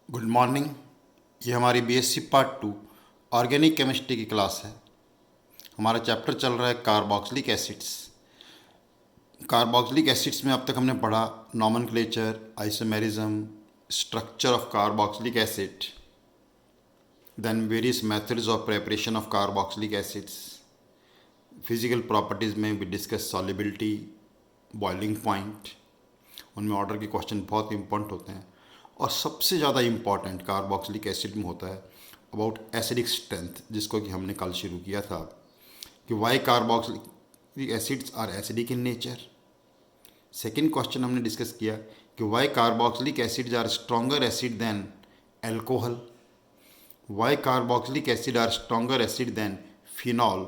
Good morning. ये हमारी BSc part 2 organic chemistry की क्लास है। हमारा चैप्टर चल रहा है कार्बोक्सिलिक एसिड्स। कार्बोक्सिलिक एसिड्स में अब तक हमने पढ़ा nomenclature, isomerism, structure of carboxylic acid, then various methods of preparation of carboxylic acids, physical properties में भी डिस्कस सॉल्युबिलिटी, बॉइलिंग पॉइंट। उनमें ऑर्डर के क्वेश्चन बहुत इंपॉर्टेंट होते हैं। और सबसे ज़्यादा इम्पॉर्टेंट कार्बोक्सिलिक एसिड में होता है अबाउट एसिडिक स्ट्रेंथ, जिसको कि हमने कल शुरू किया था कि why carboxylic acids are acidic in nature. Second question हमने डिस्कस किया कि why carboxylic acids are stronger acid than alcohol, why carboxylic acid are stronger acid than phenol.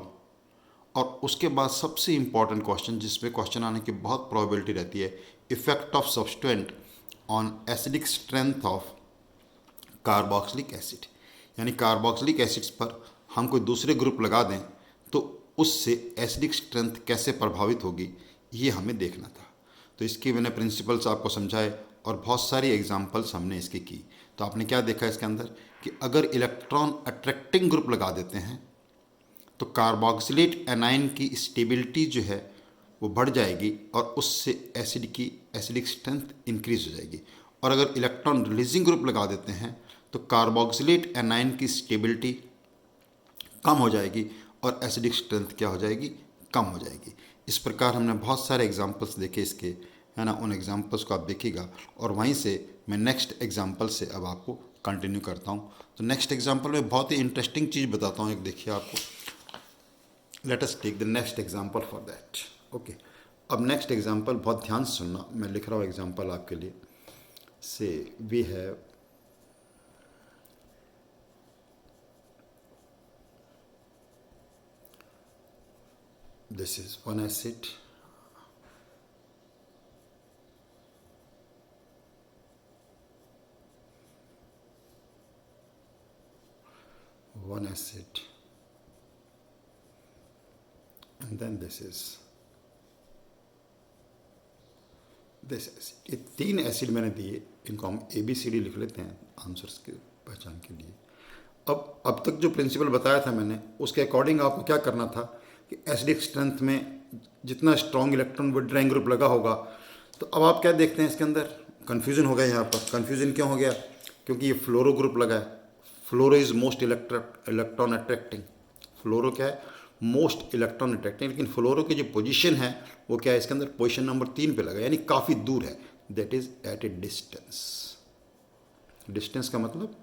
और उसके बाद सबसे इम्पॉर्टेंट क्वेश्चन, जिसमें क्वेश्चन आने की बहुत प्रोबेबिलिटी रहती है, effect of substituent on acidic strength of carboxylic acid. यानी कार्बोक्सिलिक एसिड्स पर हम कोई दूसरे ग्रुप लगा दें तो उससे एसिडिक स्ट्रेंथ कैसे प्रभावित होगी, ये हमें देखना था। तो इसकी मैंने प्रिंसिपल्स आपको समझाए और बहुत सारी एग्जांपल्स हमने इसकी की। तो आपने क्या देखा इसके अंदर कि अगर इलेक्ट्रॉन अट्रैक्टिंग ग्रुप लगा देते हैं तो कार्बोक्सिलेट एनाइन की स्टेबिलिटी जो है वो बढ़ जाएगी और उससे एसिड की एसिडिक स्ट्रेंथ इंक्रीज हो जाएगी। और अगर इलेक्ट्रॉन रिलीजिंग ग्रुप लगा देते हैं तो कार्बोक्सिलेट एनाइन की स्टेबिलिटी कम हो जाएगी और एसिडिक स्ट्रेंथ क्या हो जाएगी, कम हो जाएगी। इस प्रकार हमने बहुत सारे एग्जांपल्स देखे इसके, है ना। उन एग्जांपल्स को आप देखिएगा और वहीं से मैं नेक्स्ट एग्जांपल से अब आपको कंटिन्यू करता हूँ। तो नेक्स्ट एग्जांपल में बहुत ही इंटरेस्टिंग चीज़ बताता हूँ। एक देखिए आपको, let us take the next example for that. Okay, अब नेक्स्ट एग्जांपल बहुत ध्यान से सुनना, मैं लिख रहा हूँ एग्जांपल आपके लिए। Say we have this is one acid, one acid, and then this is this acid। ये तीन एसिड मैंने दिए, इनको हम ABCD लिख लेते हैं आंसर्स के पहचान के लिए। अब तक जो प्रिंसिपल बताया था मैंने, उसके अकॉर्डिंग आपको क्या करना था कि एसिडिक स्ट्रेंथ में जितना स्ट्रॉन्ग इलेक्ट्रॉन विड्रॉइंग ग्रुप लगा होगा, तो अब आप क्या देखते हैं इसके अंदर कन्फ्यूज़न हो गया। यहाँ पर कन्फ्यूज़न क्यों हो गया? क्योंकि ये फ्लोरो ग्रुप लगा है। फ्लोरो इज़ मोस्ट इलेक्ट्रॉन अट्रैक्टिंग। फ्लोरो क्या है? Most electron attracting. लेकिन फ्लोरो की जो पोजीशन है वो क्या है, इसके अंदर पोजीशन नंबर 3 पे लगा, यानी काफ़ी दूर है। That is at a distance. Distance का मतलब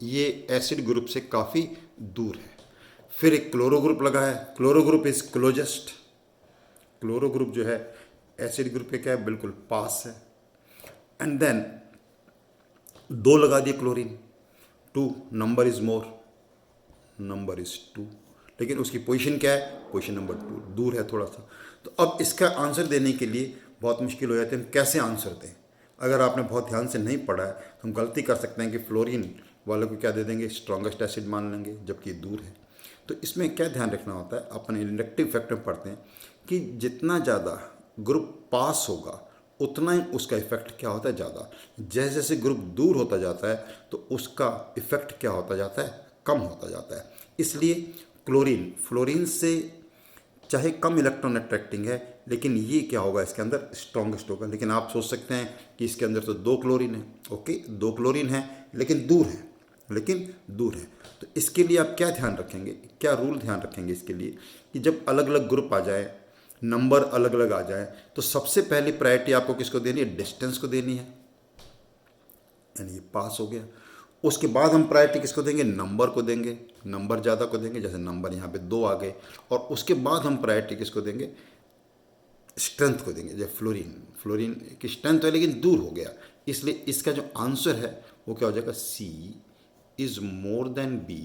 ये एसिड ग्रुप से काफ़ी दूर है। फिर एक क्लोरो ग्रुप लगा है। Chloro group is closest. Chloro group जो है एसिड ग्रुप के क्या है, बिल्कुल पास है। एंड देन दो लगा दिए chlorine, 2, number is more, number is 2। लेकिन उसकी पोजीशन क्या है, पोजीशन नंबर 2, दूर है थोड़ा सा। तो अब इसका आंसर देने के लिए बहुत मुश्किल हो जाती है, हम कैसे आंसर दें। अगर आपने बहुत ध्यान से नहीं पढ़ा है तो हम गलती कर सकते हैं कि फ्लोरीन वालों को क्या दे देंगे, स्ट्रॉन्गेस्ट एसिड मान लेंगे, जबकि दूर है। तो इसमें क्या ध्यान रखना होता है, अपन इंडक्टिव फैक्टर पढ़ते हैं कि जितना ज़्यादा ग्रुप पास होगा उतना ही उसका इफेक्ट क्या होता है, ज़्यादा। जैसे जैसे ग्रुप दूर होता जाता है तो उसका इफेक्ट क्या होता जाता है, कम होता जाता है। इसलिए क्लोरीन फ्लोरीन से चाहे कम इलेक्ट्रॉन अट्रैक्टिंग है, लेकिन ये क्या होगा, इसके अंदर स्ट्रॉन्गेस्ट होगा। लेकिन आप सोच सकते हैं कि इसके अंदर तो 2 क्लोरीन है। ओके, 2 क्लोरीन है लेकिन दूर है, लेकिन दूर है। तो इसके लिए आप क्या ध्यान रखेंगे, क्या रूल ध्यान रखेंगे इसके लिए कि जब अलग अलग ग्रुप आ जाए, नंबर अलग अलग आ जाए, तो सबसे पहली प्रायोरिटी आपको किसको देनी है, डिस्टेंस को देनी है, यानी ये पास हो गया। उसके बाद हम प्रायोरिटी किसको देंगे, नंबर को देंगे, नंबर ज़्यादा को देंगे, जैसे नंबर यहाँ पे 2 आ गए। और उसके बाद हम प्रायोरिटी किसको देंगे, स्ट्रेंथ को देंगे। जैसे फ्लोरीन, फ्लोरीन की स्ट्रेंथ है लेकिन दूर हो गया, इसलिए इसका जो आंसर है वो क्या हो जाएगा, C is more than B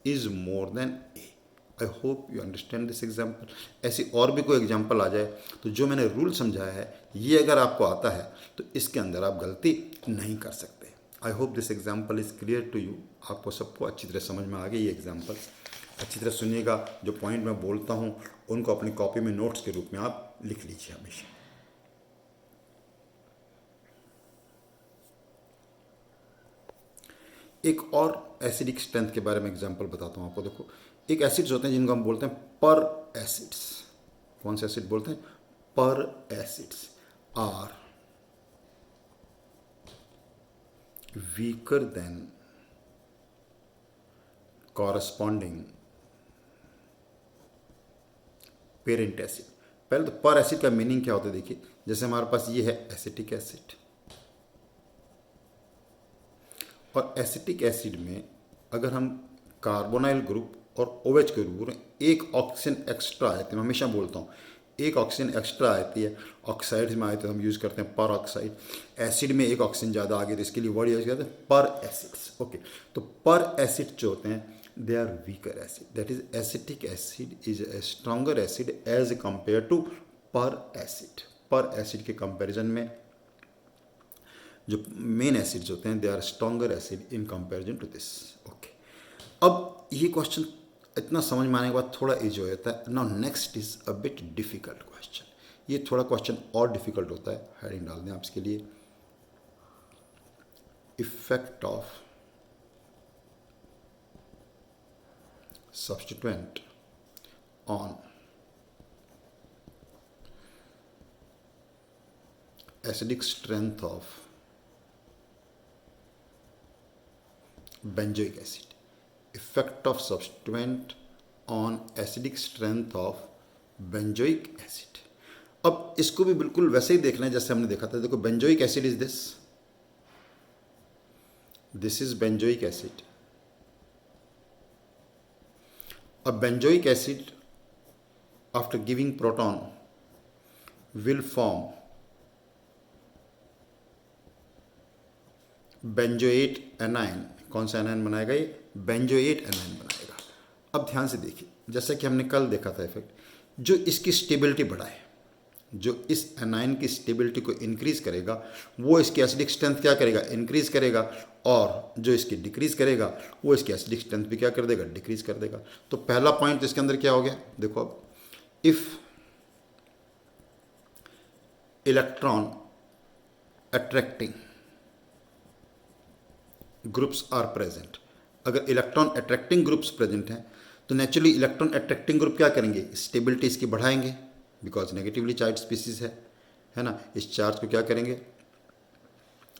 is more than A। I hope you understand this example. ऐसी और भी कोई एग्जाम्पल आ जाए तो जो मैंने रूल समझाया है ये अगर आपको आता है तो इसके अंदर आप गलती नहीं कर सकते। I hope this example is clear to you. आपको सबको अच्छी तरह समझ में आ गई ये एग्जाम्पल। अच्छी तरह सुनिएगा, जो पॉइंट मैं बोलता हूँ उनको अपनी कॉपी में नोट्स के रूप में आप लिख लीजिए हमेशा। एक और एसिडिक स्ट्रेंथ के बारे में एग्जांपल बताता हूँ आपको। देखो, एक एसिड्स होते हैं जिनको हम बोलते हैं पर एसिड्स। कौन से एसिड बोलते हैं? Peracids are weaker than corresponding parent acid. पहले तो पर एसिड का मीनिंग क्या होता है देखिए, जैसे हमारे पास ये है एसिटिक एसिड, और एसिटिक एसिड में अगर हम कार्बोनाइल ग्रुप और OH के ग्रुप में एक ऑक्सीजन एक्स्ट्रा आती है, मैं हमेशा बोलता हूँ एक ऑक्सीजन एक्स्ट्रा आती है, ऑक्साइड्स में आए तो हम यूज़ करते हैं पर ऑक्साइड, एसिड में एक ऑक्सीजन ज़्यादा आ गई तो इसके लिए वर्ड यूज करते हैं पर एसिड्स। ओके, तो पर एसिड जो होते हैं they are weaker acid, that is acetic acid is a stronger acid as compare to peracid. Peracid के कंपेरिजन में जो मेन एसिड्स होते हैं they are stronger acid in comparison to this. Okay, अब ये question इतना समझ में आने के बाद थोड़ा इजी हो जाता है। Now next is a bit difficult question. ये थोड़ा क्वेश्चन और डिफिकल्ट होता है, हेडिंग डाल दें आप इसके लिए, effect of substituent on acidic strength of benzoic acid। Effect of substituent on acidic strength of benzoic acid। अब इसको भी बिल्कुल वैसे ही देखना है जैसे हमने देखा था। देखो, benzoic acid is this is benzoic acid। A benzoic acid after giving proton will form benzoate anion। कौन सा एनायन बनाएगा? ये benzoate anion बनाएगा। अब ध्यान से देखिए, जैसा कि हमने कल देखा था इफेक्ट, जो इसकी स्टेबिलिटी बढ़ाए, जो इस एनायन की स्टेबिलिटी को इंक्रीज करेगा वो इसकी एसिडिक स्ट्रेंथ क्या करेगा? इंक्रीज करेगा, और जो इसकी डिक्रीज करेगा वो इसकी एसिडिक स्ट्रेंथ भी क्या कर देगा? डिक्रीज कर देगा। तो पहला पॉइंट इसके अंदर क्या हो गया? देखो, अब if electron attracting groups are present, अगर इलेक्ट्रॉन अट्रैक्टिंग ग्रुप्स प्रेजेंट हैं तो नेचुरली इलेक्ट्रॉन अट्रैक्टिंग ग्रुप क्या करेंगे? स्टेबिलिटी इसकी बढ़ाएंगे, बिकॉज नेगेटिवली चार्ज स्पीसीज है ना। इस चार्ज को क्या करेंगे?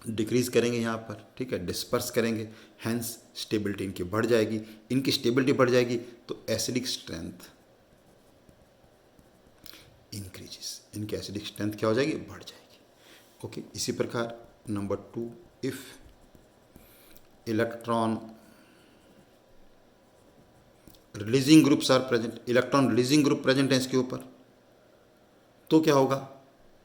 डिक्रीज करेंगे यहाँ पर, ठीक है, डिस्पर्स करेंगे, हैंस स्टेबिलिटी इनकी बढ़ जाएगी। इनकी स्टेबिलिटी बढ़ जाएगी तो एसिडिक स्ट्रेंथ इंक्रीजेस, इनकी एसिडिक स्ट्रेंथ क्या हो जाएगी? बढ़ जाएगी। ओके, इसी प्रकार number 2, if electron releasing groups are present, electron releasing group present है इसके ऊपर, तो क्या होगा?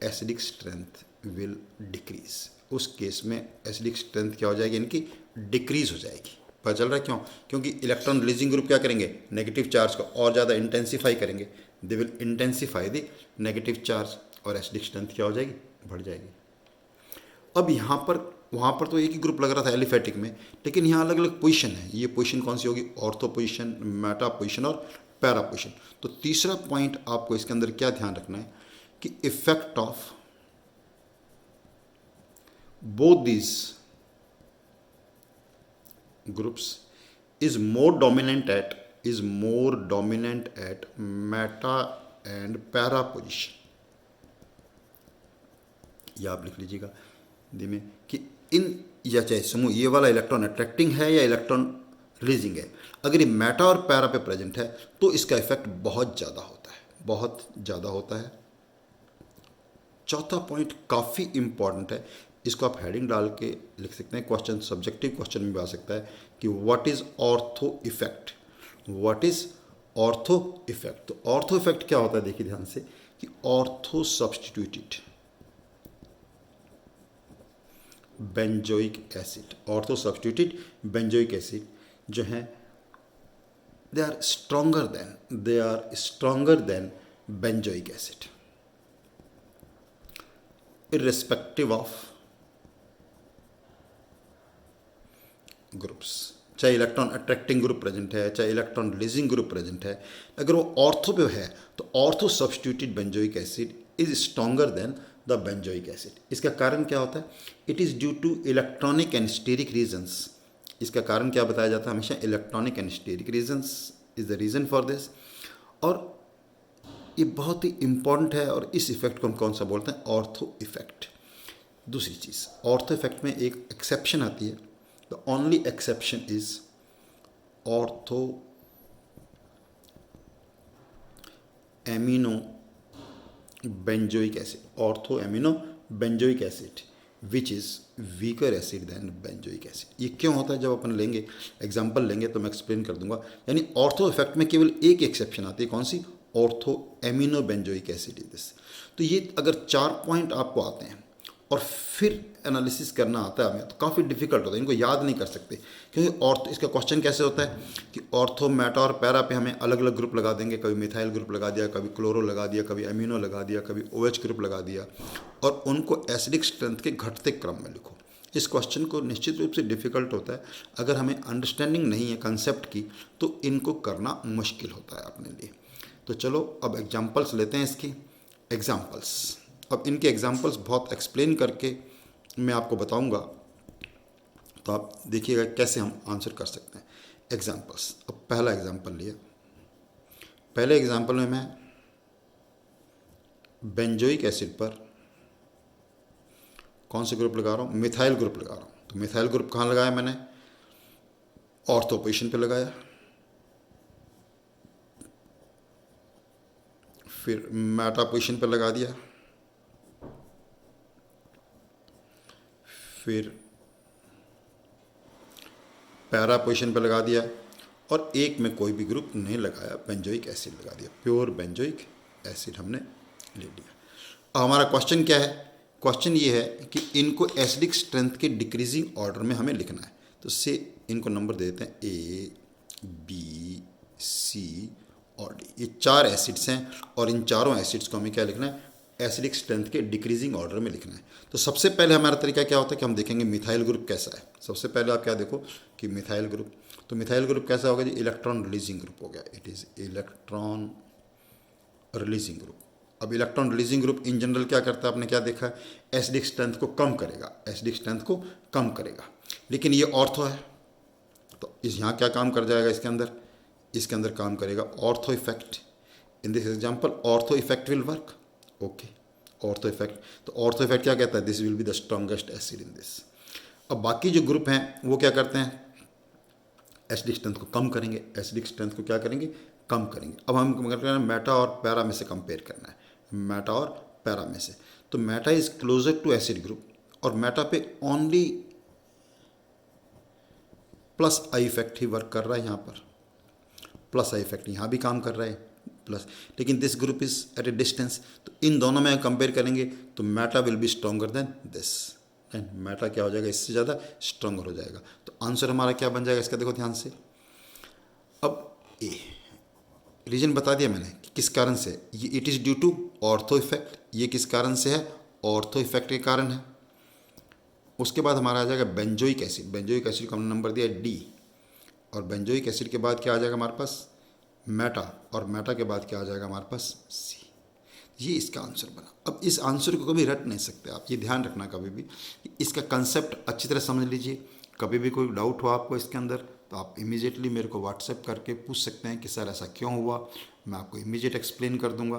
Acidic strength will decrease. उस केस में एसिडिक स्ट्रेंथ क्या हो जाएगी? इनकी डिक्रीज हो जाएगी। पता चल रहा है क्यों? क्योंकि इलेक्ट्रॉन रिलीजिंग ग्रुप क्या करेंगे? नेगेटिव चार्ज को और ज़्यादा इंटेंसीफाई करेंगे, they will intensify the negative charge, और एसिडिक स्ट्रेंथ क्या हो जाएगी? बढ़ जाएगी। अब यहाँ पर, वहाँ पर तो एक ही ग्रुप लग रहा था एलिफेटिक में, लेकिन यहाँ अलग अलग पोजीशन है। ये पोजीशन कौन सी होगी? ऑर्थो पोजीशन, मेटा पोजीशन और पैरा पोजीशन। तो तीसरा पॉइंट आपको इसके अंदर क्या ध्यान रखना है कि effect of both these groups is more dominant at meta and para position। या आप लिख लीजिएगा में कि इन, या चाहे समूह ये वाला इलेक्ट्रॉन अट्रैक्टिंग है या इलेक्ट्रॉन रिलीजिंग है, अगर ये मेटा और पैरा पे प्रेजेंट है तो इसका इफेक्ट बहुत ज़्यादा होता है, बहुत ज़्यादा होता है। चौथा पॉइंट काफ़ी इंपॉर्टेंट है, इसको आप हेडिंग डाल के लिख सकते हैं, क्वेश्चन सब्जेक्टिव क्वेश्चन में भी आ सकता है कि what is ortho effect, what is ortho effect. तो ऑर्थो इफेक्ट क्या होता है? देखिए ध्यान से कि ortho substituted benzoic acid, ortho substituted benzoic acid जो है they are stronger than benzoic acid irrespective of groups. चाहे इलेक्ट्रॉन अट्रैक्टिंग ग्रुप प्रेजेंट है, चाहे इलेक्ट्रॉन रिलीजिंग ग्रुप प्रेजेंट है, अगर वो ऑर्थो पे है तो ortho substituted benzoic acid is stronger than the benzoic acid. इसका कारण क्या होता है? It is due to electronic and steric reasons इसका कारण क्या बताया जाता है हमेशा, electronic and steric reasons is the reason for this. और ये बहुत ही इंपॉर्टेंट है, और इस इफेक्ट को हम कौन सा बोलते हैं, ऑर्थो इफेक्ट। दूसरी चीज़, ऑर्थो इफेक्ट में एक एक्सेप्शन आती है, the only exception is ortho amino benzoic acid, ortho amino benzoic acid which is weaker acid than benzoic acid. ये क्यों होता है, जब अपन लेंगे एग्जांपल लेंगे तो मैं एक्सप्लेन कर दूंगा। यानी ऑर्थो इफेक्ट में केवल एक एक्सेप्शन आती है, कौन सी, ortho amino benzoic acid is this. तो ये अगर 4 पॉइंट आपको आते हैं और फिर एनालिसिस करना आता है हमें, तो काफ़ी डिफिकल्ट होता है, इनको याद नहीं कर सकते। क्योंकि ऑर्थो, इसका क्वेश्चन कैसे होता है कि ऑर्थो, मेटा और पैरा पे हमें अलग अलग ग्रुप लगा देंगे, कभी मिथाइल ग्रुप लगा दिया, कभी क्लोरो लगा दिया, कभी एमिनो लगा दिया, कभी OH ग्रुप लगा दिया, और उनको एसिडिक स्ट्रेंथ के घटते क्रम में लिखो। इस क्वेश्चन को निश्चित रूप से डिफिकल्ट होता है, अगर हमें अंडरस्टैंडिंग नहीं है कंसेप्ट की तो इनको करना मुश्किल होता है अपने लिए। तो चलो अब एग्जाम्पल्स लेते हैं इसकी। एग्जाम्पल्स, अब इनके एग्जाम्पल्स बहुत एक्सप्लेन करके मैं आपको बताऊंगा, तो आप देखिएगा कैसे हम आंसर कर सकते हैं। एग्जाम्पल्स, अब पहला एग्जाम्पल लिया। पहले एग्जाम्पल में मैं बेंजोइक एसिड पर कौन से ग्रुप लगा रहा हूँ, मिथाइल ग्रुप लगा रहा हूँ। तो मिथाइल ग्रुप कहाँ लगाया मैंने, ऑर्थो पोजीशन पे लगाया, फिर मेटा पोजीशन पे लगा दिया, फिर पैरा पोजीशन पे लगा दिया, और एक में कोई भी ग्रुप नहीं लगाया, बेंजोइक एसिड लगा दिया, प्योर बेंजोइक एसिड हमने ले लिया। अब हमारा क्वेश्चन क्या है, क्वेश्चन ये है कि इनको एसिडिक स्ट्रेंथ के डिक्रीजिंग ऑर्डर में हमें लिखना है। तो से इनको नंबर दे देते हैं A, B, C और D। ये 4 एसिड्स हैं, और इन चारों एसिड्स को हमें क्या लिखना है, एसिडिक स्ट्रेंथ के डिक्रीजिंग ऑर्डर में लिखना है। तो सबसे पहले हमारा तरीका क्या होता है कि हम देखेंगे मिथाइल ग्रुप कैसा है। सबसे पहले आप क्या देखो कि मिथाइल ग्रुप, तो मिथाइल ग्रुप कैसा होगा जी, इलेक्ट्रॉन रिलीजिंग ग्रुप हो गया, it is electron releasing group. अब electron releasing group in general क्या करता है, आपने क्या देखा है, एसिडिक स्ट्रेंथ को कम करेगा, एसिडिक स्ट्रेंथ को कम करेगा। लेकिन ये ऑर्थो है, तो इस यहाँ क्या काम कर जाएगा, इसके अंदर काम करेगा ortho effect. In this example ortho effect will work, okay, ortho effect. तो ऑर्थो इफेक्ट क्या कहता है, this will be the strongest acid in this. अब बाकी जो ग्रुप हैं वो क्या करते हैं, एसिडिक स्ट्रेंथ को कम करेंगे, एसिडिक स्ट्रेंथ को क्या करेंगे, कम करेंगे। अब हम करना है मेटा और पैरा में से कंपेयर करना है, मेटा और पैरा में से। तो meta is closer to acid group, और मेटा पे ओनली प्लस आई इफेक्ट ही वर्क कर रहा है, यहाँ पर प्लस आई इफेक्ट यहाँ भी काम कर रहा है प्लस, लेकिन this group is at a distance. तो इन दोनों में कंपेयर करेंगे तो meta will be stronger than this, and meta क्या हो जाएगा, इससे ज़्यादा स्ट्रॉन्गर हो जाएगा। तो आंसर हमारा क्या बन जाएगा इसका, देखो ध्यान से। अब ए रीजन बता दिया मैंने कि किस कारण से, ये it is due to ortho effect. ये किस कारण से है, ऑर्थो इफेक्ट के कारण है। उसके बाद हमारा आ जाएगा बेंजोइक एसिड, बेंजोइक एसिड को हमने नंबर दिया D, और बेंजोइक एसिड के बाद क्या आ जाएगा हमारे पास, मेटा, और मेटा के बाद क्या आ जाएगा हमारे पास C। ये इसका आंसर बना। अब इस आंसर को कभी रट नहीं सकते आप, ये ध्यान रखना कभी भी, इसका कंसेप्ट अच्छी तरह समझ लीजिए। कभी भी कोई डाउट हो आपको इसके अंदर तो आप इमीडिएटली मेरे को व्हाट्सएप करके पूछ सकते हैं कि सर ऐसा क्यों हुआ, मैं आपको इमीडिएट एक्सप्लेन कर दूंगा।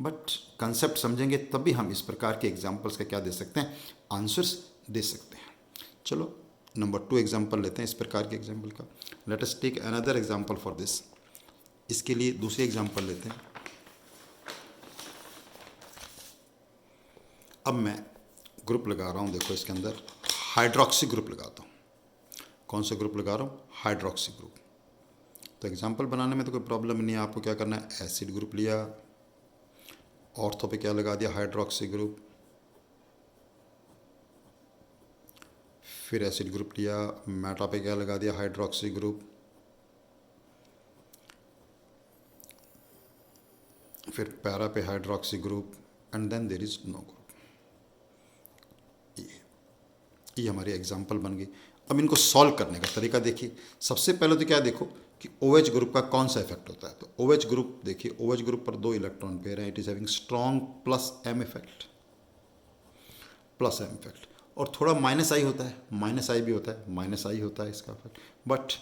बट कंसेप्ट समझेंगे तभी हम इस प्रकार के एग्जाम्पल्स का क्या दे सकते हैं, आंसर्स दे सकते हैं। चलो नंबर 2 एग्जाम्पल लेते हैं इस प्रकार के एग्जाम्पल का। Let us take another example for this. इसके लिए दूसरे एग्जाम्पल लेते हैं। अब मैं ग्रुप लगा रहा हूँ, देखो इसके अंदर हाइड्रोक्सी ग्रुप लगाता हूँ। कौन सा ग्रुप लगा रहा हूँ, हाइड्रोक्सी ग्रुप। तो एग्जाम्पल बनाने में तो कोई प्रॉब्लम नहीं है, आपको क्या करना है, एसिड ग्रुप लिया, ऑर्थो पे क्या लगा दिया, हाइड्रोक्सी ग्रुप, फिर एसिड ग्रुप लिया, मेटा पे क्या लगा दिया, हाइड्रोक्सी ग्रुप, फिर पैरा पे hydroxy group, and then there is no group. ये हमारी एग्जाम्पल बन गई। अब इनको सॉल्व करने का तरीका देखिए। सबसे पहले तो क्या देखो कि OH ग्रुप का कौन सा इफेक्ट होता है। तो OH ग्रुप देखिए, OH ग्रुप पर 2 इलेक्ट्रॉन पेयर हैं, it is having strong plus M effect, plus M effect. और थोड़ा माइनस आई होता है, माइनस आई भी होता है, माइनस आई होता है इसका effect, but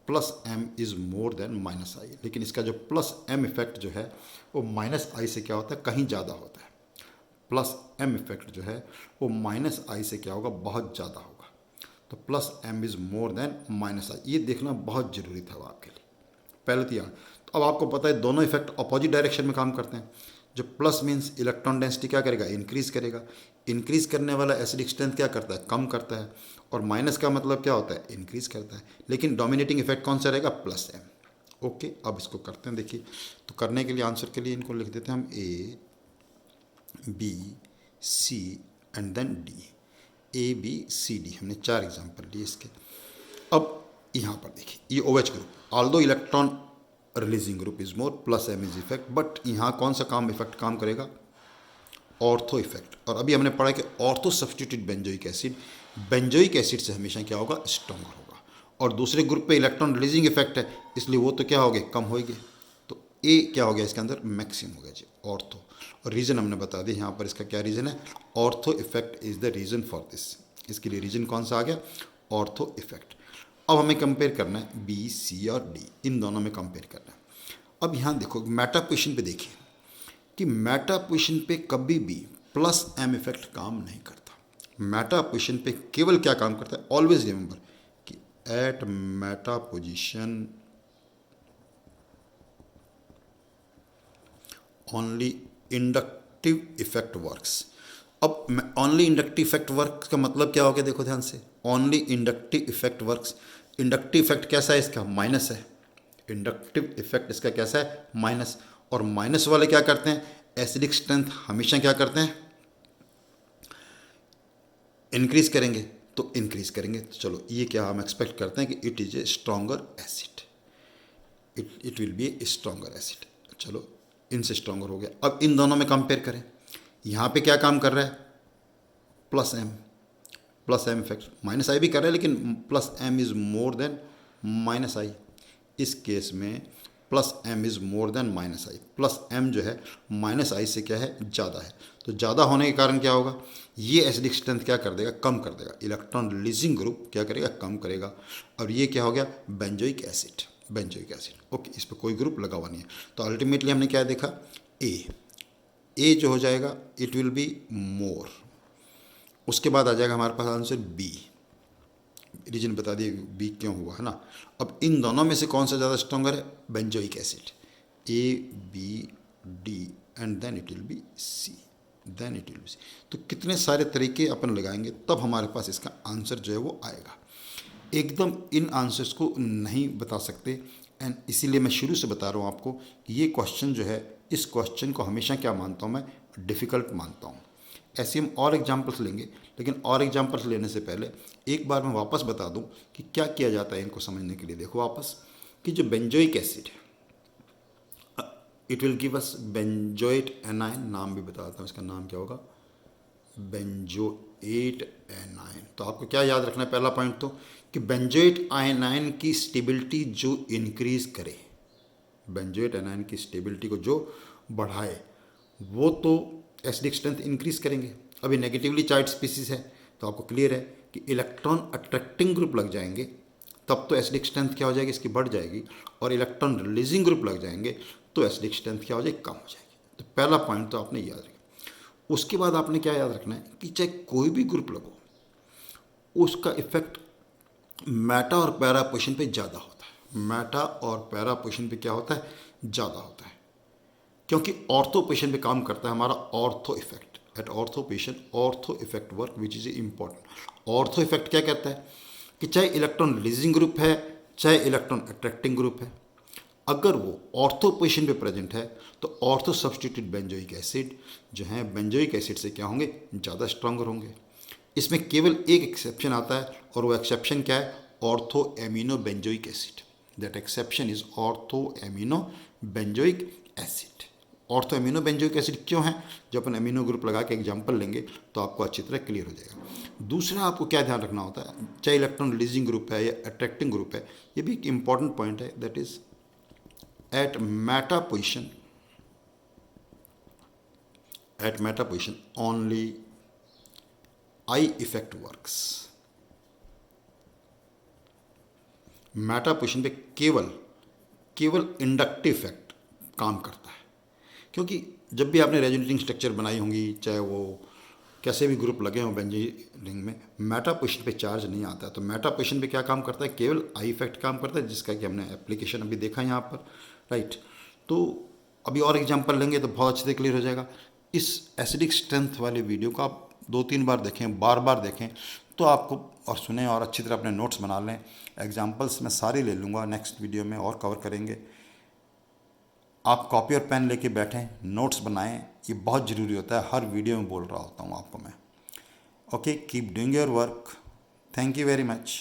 plus M is more than minus I. लेकिन इसका जो प्लस एम इफेक्ट जो है वो माइनस आई से क्या होता है, कहीं ज़्यादा होता है। प्लस एम इफेक्ट जो है वो माइनस आई से क्या होगा, बहुत ज़्यादा होगा। तो plus M is more than minus I, ये देखना बहुत ज़रूरी था आपके लिए पहले तो यहाँ। तो अब आपको पता है दोनों इफेक्ट अपोजिट डायरेक्शन में काम करते हैं। जो प्लस मीन्स इलेक्ट्रॉन डेंसिटी क्या करेगा, इंक्रीज करेगा। इंक्रीज करने वाला एसिडिक स्ट्रेंथ क्या करता है, कम करता है। और माइनस का मतलब क्या होता है, इंक्रीज करता है। लेकिन डोमिनेटिंग इफेक्ट कौन सा रहेगा, प्लस एम। ओके, अब इसको करते हैं। देखिए, तो करने के लिए आंसर के लिए इनको लिख देते हैं हम A B C and then D. A B C D, हमने 4 एग्जाम्पल लिए इसके। अब यहाँ पर देखिए, ये O H group, although electron releasing group is more, plus M is effect, but यहाँ कौन सा इफेक्ट काम करेगा, ऑर्थो इफेक्ट। और अभी हमने पढ़ा कि ऑर्थो सब्स्टिट्यूट बेंजोइक एसिड से हमेशा क्या होगा, स्ट्रॉन्गर होगा। और दूसरे ग्रुप पे इलेक्ट्रॉन रिलीजिंग इफेक्ट है, इसलिए वो तो क्या हो गए, कम होंगे। तो ए क्या हो गया इसके अंदर, मैक्सिमम हो गया जी, ऑर्थो। और रीज़न हमने बता दिया यहाँ पर, इसका क्या रीज़न है, ortho effect is the reason for this. इसके लिए रीज़न कौन सा आ गया, ऑर्थो इफेक्ट। अब हमें कंपेयर करना है बी सी और डी, इन दोनों में कंपेयर करना है। अब यहाँ देखो मेटा पोजीशन पे देखिए कि मेटा पोजीशन पे कभी भी प्लस एम इफेक्ट काम नहीं करता। मेटा पोजीशन पे केवल क्या काम करता है, ऑलवेज रिमेंबर कि at meta position only inductive effect works. अब ओनली इंडक्टिव इफेक्ट वर्क का मतलब क्या हो गया, देखो ध्यान से, only inductive effect works. Inductive effect कैसा है इसका, माइनस है। इंडक्टिव इफेक्ट इसका कैसा है, माइनस। और माइनस वाले क्या करते हैं, एसिडिक स्ट्रेंथ हमेशा क्या करते हैं, इंक्रीज करेंगे। तो इंक्रीज करेंगे, तो चलो ये क्या हम एक्सपेक्ट करते हैं कि it is a stronger acid, it will B A stronger acid. चलो इनसे स्ट्रॉन्गर हो गया। अब इन दोनों में कंपेयर करें, यहाँ पे क्या काम कर रहा है, plus M effect, minus I भी कर रहा है लेकिन plus M is more than minus I. इस केस में plus M is more than minus I. Plus M जो है माइनस आई से क्या है, ज़्यादा है। तो ज़्यादा होने के कारण क्या होगा, ये एसिडिक स्ट्रेंथ क्या कर देगा, कम कर देगा। इलेक्ट्रॉन रिलीजिंग ग्रुप क्या करेगा, कम करेगा। और ये क्या हो गया, benzoic acid, benzoic acid. Okay, इस पर कोई ग्रुप लगा हुआ नहीं है। तो अल्टीमेटली हमने क्या देखा, ए जो हो जाएगा इट विल बी मोर। उसके बाद आ जाएगा हमारे पास आंसर बी। रीजन बता दिए बी क्यों हुआ है ना। अब इन दोनों में से कौन सा ज़्यादा स्ट्रॉन्गर है, benzoic acid. A B D and then it will be C, then it will be C. तो कितने सारे तरीके अपन लगाएंगे तब हमारे पास इसका आंसर जो है वो आएगा। एकदम इन आंसर्स को नहीं बता सकते, एंड इसीलिए मैं शुरू से बता रहा हूँ आपको कि ये क्वेश्चन जो है, इस क्वेश्चन को हमेशा क्या मानता हूँ मैं, डिफ़िकल्ट मानता हूँ। ऐसे हम और एग्जाम्पल्स लेंगे, लेकिन और एग्जाम्पल्स लेने से पहले एक बार मैं वापस बता दूं कि क्या किया जाता है इनको समझने के लिए। देखो वापस कि जो बेंजोइक एसिड है, it will give us benzoate A9, नाम भी बताता हूँ इसका नाम क्या होगा, बेंजोएट एनाइन। तो आपको क्या याद रखना है, पहला पॉइंट तो कि बेंजोएट आयनाइन की स्टेबिलिटी जो इंक्रीज करे, बेंजोएट एनाइन की स्टेबिलिटी को जो बढ़ाए वो तो एसिडिक स्ट्रेंथ इंक्रीज करेंगे। अभी नेगेटिवली चार्ज स्पीसीज है तो आपको क्लियर है कि इलेक्ट्रॉन अट्रैक्टिंग ग्रुप लग जाएंगे तब तो एसिडिक स्ट्रेंथ क्या हो जाएगी, इसकी बढ़ जाएगी। और इलेक्ट्रॉन रिलीजिंग ग्रुप लग जाएंगे तो एसिडिक स्ट्रेंथ क्या हो जाएगी, कम हो जाएगी। तो पहला पॉइंट तो आपने याद रखा। उसके बाद आपने क्या याद रखना है कि चाहे कोई भी ग्रुप लगो उसका इफेक्ट मेटा और पैरा पोजीशन पे ज़्यादा होता है। मेटा और पैरा पोजीशन पे क्या होता है, ज़्यादा होता है, क्योंकि ऑर्थो पोजीशन पे काम करता है हमारा ortho effect. At ortho position ortho effect work which is important. Ortho effect क्या कहता है कि चाहे इलेक्ट्रॉन रिलीजिंग ग्रुप है चाहे इलेक्ट्रॉन अट्रैक्टिंग ग्रुप है, अगर वो ऑर्थो पोजीशन पे प्रेजेंट है तो ऑर्थो सब्स्टिट्यूट बेंजोइक एसिड जो है बेंजोइक एसिड से क्या होंगे, ज़्यादा स्ट्रॉन्गर होंगे। इसमें केवल एक एक्सेप्शन आता है और वो एक्सेप्शन क्या है, ortho amino benzoic acid. That exception is ortho amino benzoic acid. Ortho amino benzoic acid क्यों है, जब अपन एमिनो ग्रुप लगा के एग्जाम्पल लेंगे तो आपको अच्छी तरह क्लियर हो जाएगा। दूसरा आपको क्या ध्यान रखना होता है, चाहे इलेक्ट्रॉन रिलीजिंग ग्रुप है या अट्रैक्टिंग ग्रुप है, ये भी एक इंपॉर्टेंट पॉइंट है, that is at meta position, at meta position only I effect works. Meta position पे केवल केवल इंडक्टिव इफेक्ट काम करता है, क्योंकि जब भी आपने रेजोनेटिंग स्ट्रक्चर बनाई होंगी, चाहे वो कैसे भी ग्रुप लगे हों बेंजी रिंग में, मेटा पोजिशन पे चार्ज नहीं आता है। तो मेटा पोजिशन पे क्या काम करता है, केवल आई इफेक्ट काम करता है, जिसका कि हमने एप्लीकेशन अभी देखा यहाँ पर, राइट। तो अभी और एग्जांपल लेंगे तो बहुत अच्छे से क्लियर हो जाएगा। इस एसिडिक स्ट्रेंथ वाले वीडियो को आप 2-3 बार देखें, बार बार देखें, तो आपको और सुने और अच्छी तरह अपने नोट्स बना लें। एग्जाम्पल्स मैं सारे ले लूँगा नेक्स्ट वीडियो में और कवर करेंगे। आप कॉपी और पेन लेके बैठें, नोट्स बनाएं, ये बहुत ज़रूरी होता है, हर वीडियो में बोल रहा होता हूँ आपको मैं। Okay, keep doing your work. Thank you very much.